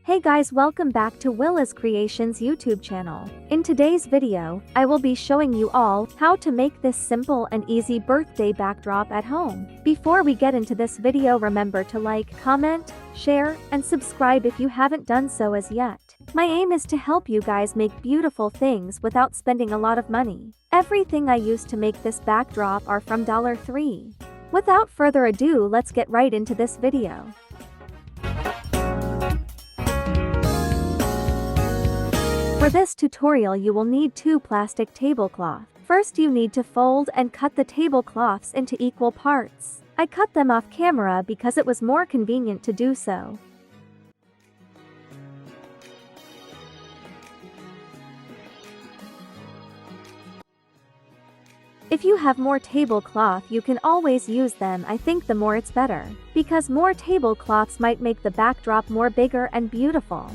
Hey guys, welcome back to Willa's Creations YouTube channel. In today's video, I will be showing you all how to make this simple and easy birthday backdrop at home. Before we get into this video, remember to like, comment, share, and subscribe if you haven't done so as yet. My aim is to help you guys make beautiful things without spending a lot of money. Everything I used to make this backdrop are from $3. Without further ado, let's get right into this video. For this tutorial you will need 2 plastic tablecloths. First you need to fold and cut the tablecloths into equal parts. I cut them off camera because it was more convenient to do so. If you have more tablecloth you can always use them. I think the more it's better, because more tablecloths might make the backdrop more bigger and beautiful.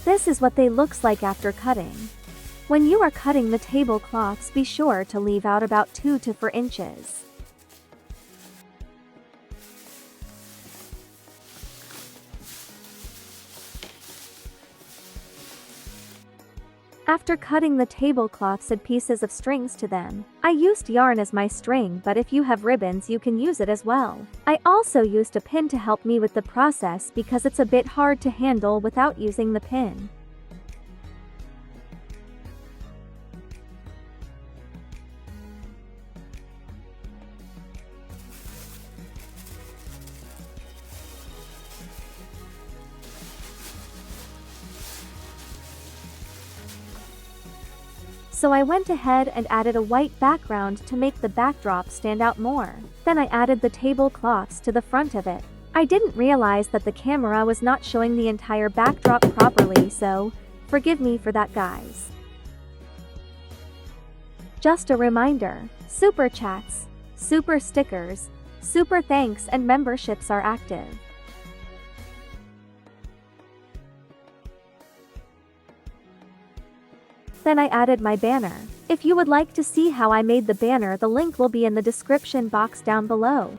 This is what they looks like after cutting. When you are cutting the tablecloths, be sure to leave out about 2 to 4 inches. After cutting the tablecloths, add pieces of strings to them. I used yarn as my string, but if you have ribbons you can use it as well. I also used a pin to help me with the process because it's a bit hard to handle without using the pin. So I went ahead and added a white background to make the backdrop stand out more. Then I added the tablecloths to the front of it. I didn't realize that the camera was not showing the entire backdrop properly, so forgive me for that, guys. Just a reminder, super chats, super stickers, super thanks and memberships are active. Then I added my banner. If you would like to see how I made the banner, the link will be in the description box down below.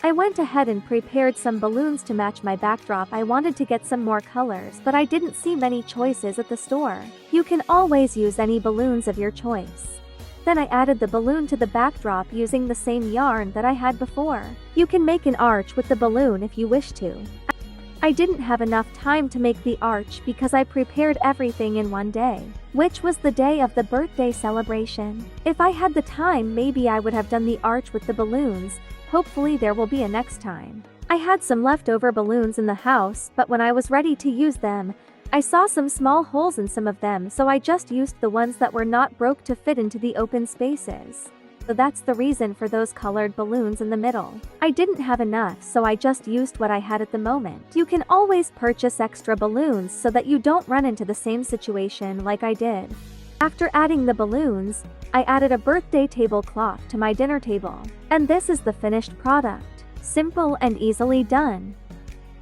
I went ahead and prepared some balloons to match my backdrop. I wanted to get some more colors, but I didn't see many choices at the store. You can always use any balloons of your choice. Then I added the balloon to the backdrop using the same yarn that I had before. You can make an arch with the balloon if you wish to. I didn't have enough time to make the arch because I prepared everything in one day, which was the day of the birthday celebration. If I had the time, maybe I would have done the arch with the balloons. Hopefully there will be a next time. I had some leftover balloons in the house, but when I was ready to use them, I saw some small holes in some of them, so I just used the ones that were not broke to fit into the open spaces. So that's the reason for those colored balloons in the middle. I didn't have enough, so I just used what I had at the moment. You can always purchase extra balloons so that you don't run into the same situation like I did. After adding the balloons, I added a birthday tablecloth to my dinner table. And this is the finished product. Simple and easily done.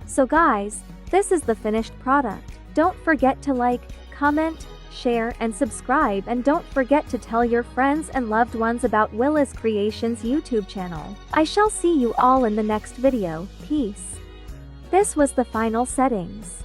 So guys, this is the finished product. Don't forget to like, comment, share, and subscribe, and don't forget to tell your friends and loved ones about Willa's Creations YouTube channel. I shall see you all in the next video. Peace. This was the final settings.